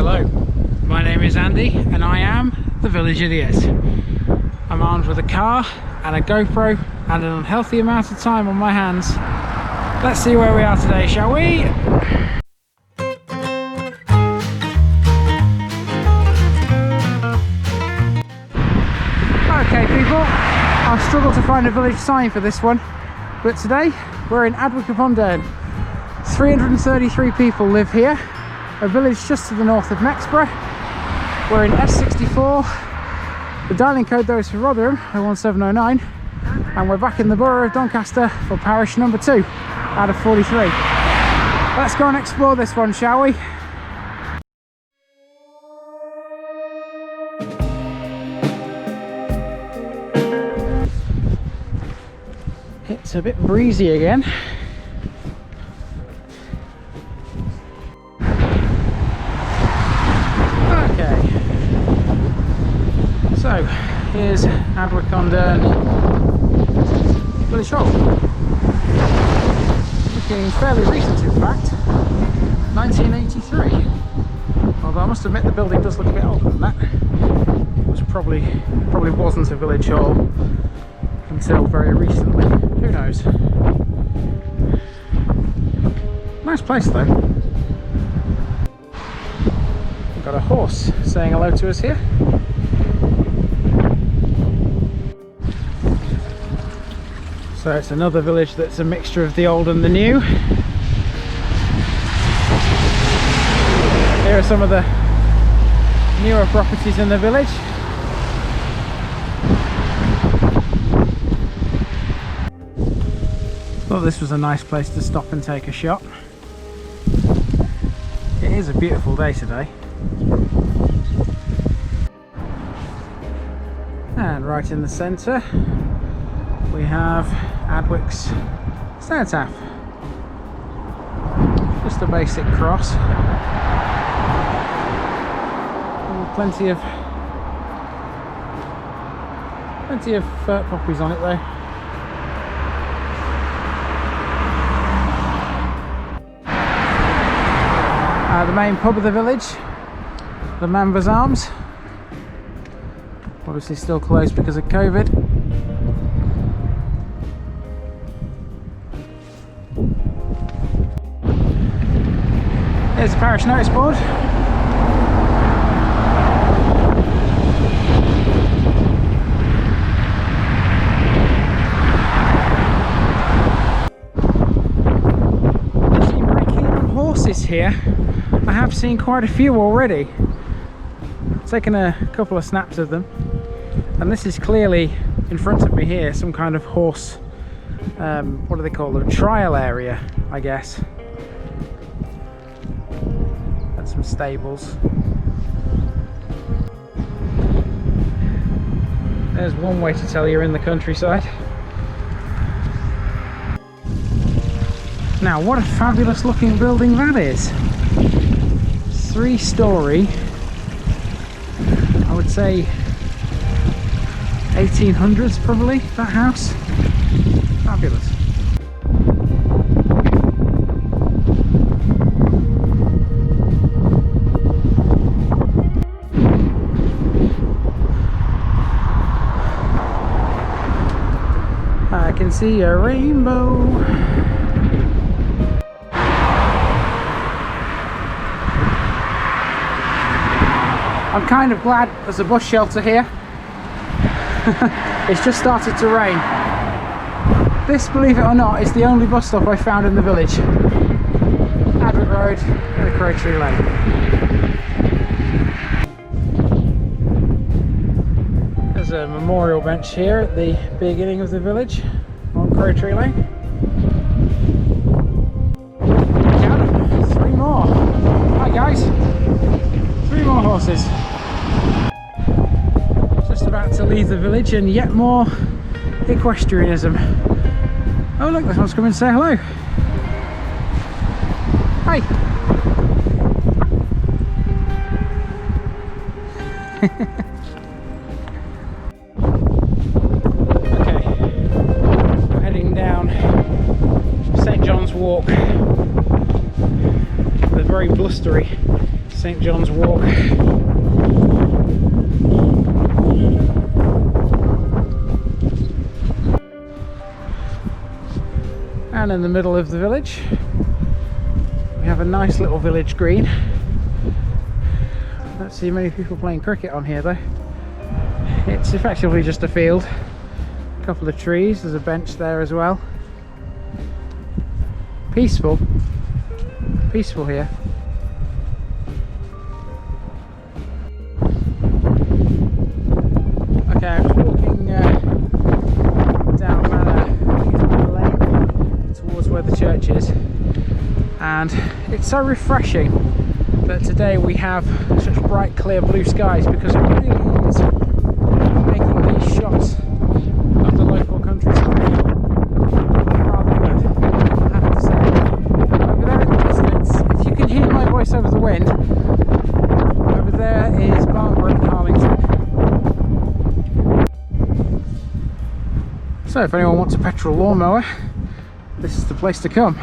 Hello, my name is Andy and I am the Village Idiot. I'm armed with a car and a GoPro and an unhealthy amount of time on my hands. Let's see where we are today, shall we? Okay people, I've struggled to find a village sign for this one, but today we're in Adwick upon Dearne. 333 people live here, a village just to the north of Mexborough. We're in S64, the dialing code though is for Rotherham, 01709, and we're back in the borough of Doncaster for parish number 2 out of 43. Let's go and explore this one, shall we? It's a bit breezy again. Okay, so here's Adwick on Dearne Village Hall. Looking fairly recent in fact, 1983. Although I must admit the building does look a bit older than that. It was probably wasn't a village hall until very recently. Who knows? Nice place though. We've got a horse saying hello to us here. So it's another village that's a mixture of the old and the new. Here are some of the newer properties in the village. Thought this was a nice place to stop and take a shot. It is a beautiful day today. And right in the centre we have Adwick's cenotaph. Just a basic cross. And plenty of poppies on it though. The main pub of the village, the Members Arms, obviously still closed because of COVID. Here's the parish notice board. They seem very keen on horses here. I have seen quite a few already. Taken a couple of snaps of them, and this is clearly in front of me here some kind of horse, what do they call them, trial area I guess. And some stables. There's one way to tell you're in the countryside. Now what a fabulous looking building that is. 3-storey, I would say 1800s probably, that house. Fabulous. I can see a rainbow. I'm kind of glad there's a bus shelter here. It's just started to rain. This, believe it or not, is the only bus stop I found in the village. Adwick Road and Crow Tree Lane. There's a memorial bench here at the beginning of the village on Crow Tree Lane. Count them, 3 more. Hi guys. 3 more horses. Just about to leave the village and yet more equestrianism. Oh look, this one's coming to say hello. Hi. Okay, we're heading down St John's Walk. The very blustery St John's Walk. And in the middle of the village we have a nice little village green. Don't see many people playing cricket on here though. It's effectively just a field, a couple of trees, there's a bench there as well. Peaceful here. Okay, I'm just walking down Manor Lane towards where the church is, and it's so refreshing that today we have such bright clear blue skies, because it really is making these shots of the local countryside rather good, I have to say. Over there in the distance, if you can hear my voice over the wind, over there is Barbara and Harlington. So if anyone wants a petrol lawnmower, this is the place to come.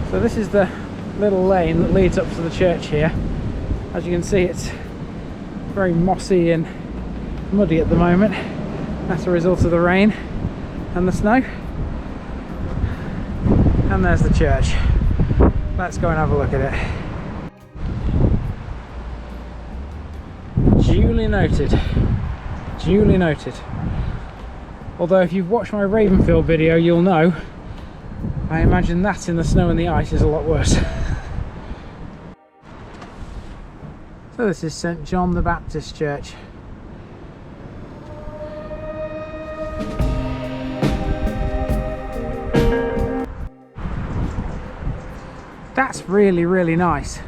So this is the little lane that leads up to the church here. As you can see, it's very mossy and muddy at the moment. That's a result of the rain and the snow. And there's the church. Let's go and have a look at it. Duly noted. Duly noted. Although if you've watched my Ravenfield video, you'll know I imagine that in the snow and the ice is a lot worse. So this is St John the Baptist Church. That's really, really nice.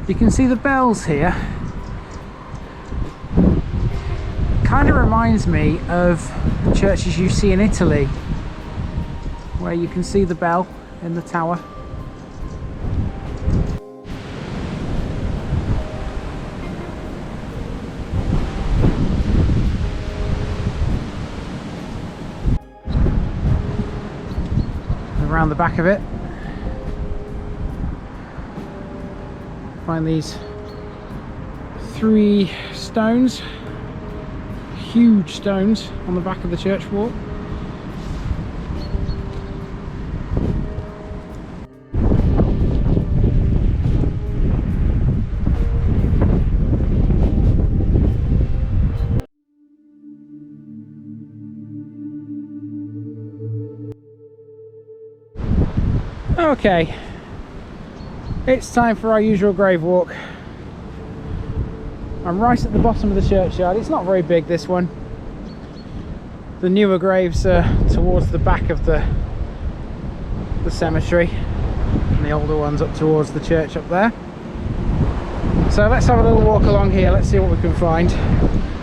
You can see the bells here. Kind of reminds me of the churches you see in Italy, where you can see the bell in the tower. Around the back of it, find these 3 stones, huge stones on the back of the church wall. Okay, it's time for our usual grave walk. I'm right at the bottom of the churchyard. It's not very big, this one. The newer graves are towards the back of the cemetery, and the older ones up towards the church up there. So let's have a little walk along here, let's see what we can find.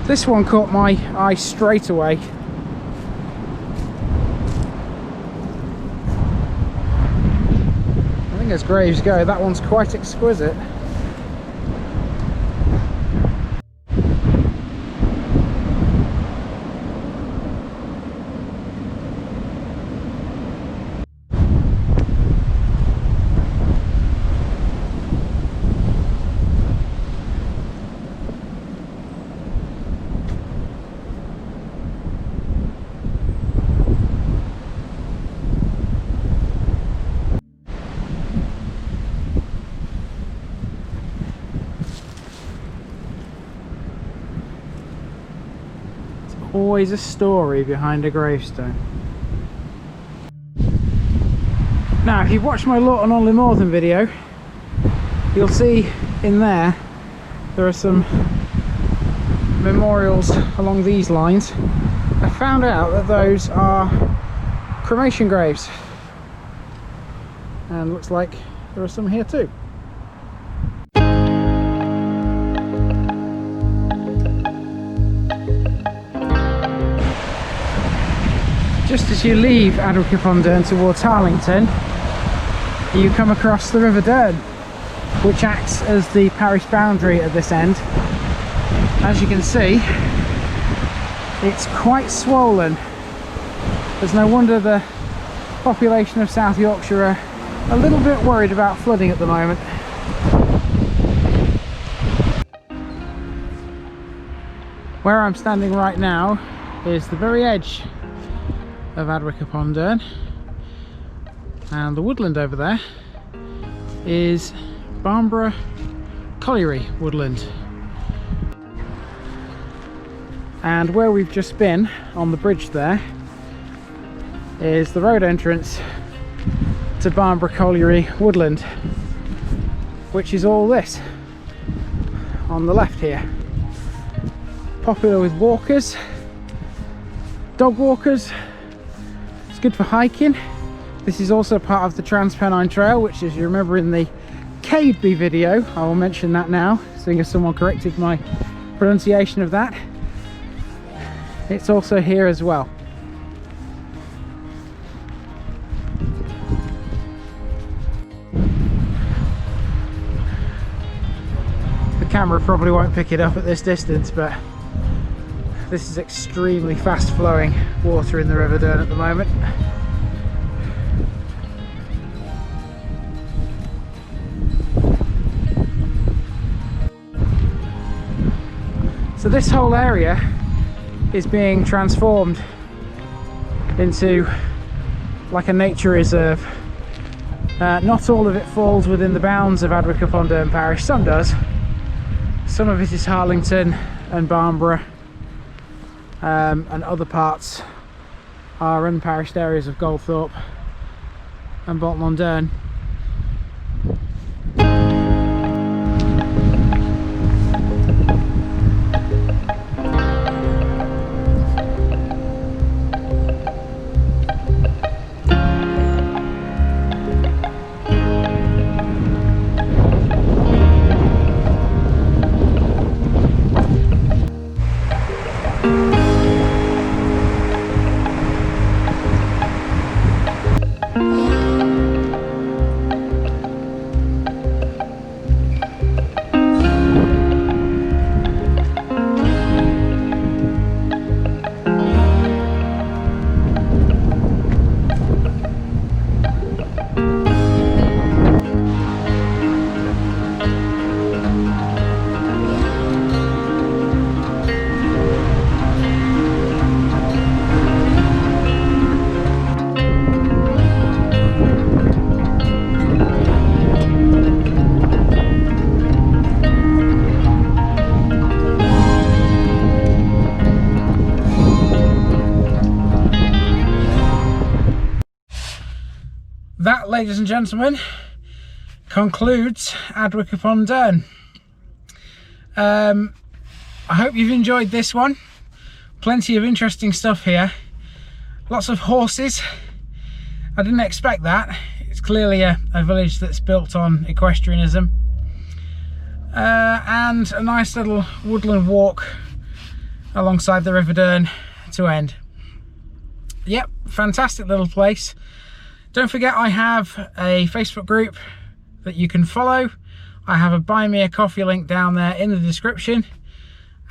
This one caught my eye straight away. As graves go, that one's quite exquisite. Always a story behind a gravestone. Now, if you've watched my Lawton on Lamorthen video, you'll see in there are some memorials along these lines. I found out that those are cremation graves, and looks like there are some here too. Just as you leave Adwick upon Dearne towards Harlington, you come across the River Dearne, which acts as the parish boundary at this end. As you can see, it's quite swollen. There's no wonder the population of South Yorkshire are a little bit worried about flooding at the moment. Where I'm standing right now is the very edge of Adwick upon Dearne, and the woodland over there is Borough colliery woodland. And where we've just been on the bridge there is the road entrance to Borough colliery woodland, which is all this on the left here. Popular with walkers, dog walkers. It's good for hiking. This is also part of the Trans-Pennine Trail, which, as you remember in the Cadeby video, I will mention that now, seeing as someone corrected my pronunciation of that. It's also here as well. The camera probably won't pick it up at this distance, but this is extremely fast flowing water in the River Dearne at the moment. So this whole area is being transformed into like a nature reserve. Not all of it falls within the bounds of Adwick upon Dearne parish, some does. Some of it is Harlington and Barnborough, and other parts are unparished areas of Goldthorpe and Bolton-on-Dearne. That, ladies and gentlemen, concludes Adwick upon Dearne. I hope you've enjoyed this one. Plenty of interesting stuff here. Lots of horses. I didn't expect that. It's clearly a village that's built on equestrianism. And a nice little woodland walk alongside the River Dearne to end. Yep, fantastic little place. Don't forget, I have a Facebook group that you can follow. I have a buy me a coffee link down there in the description.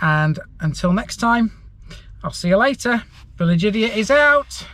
And until next time, I'll see you later. Village Idiot is out.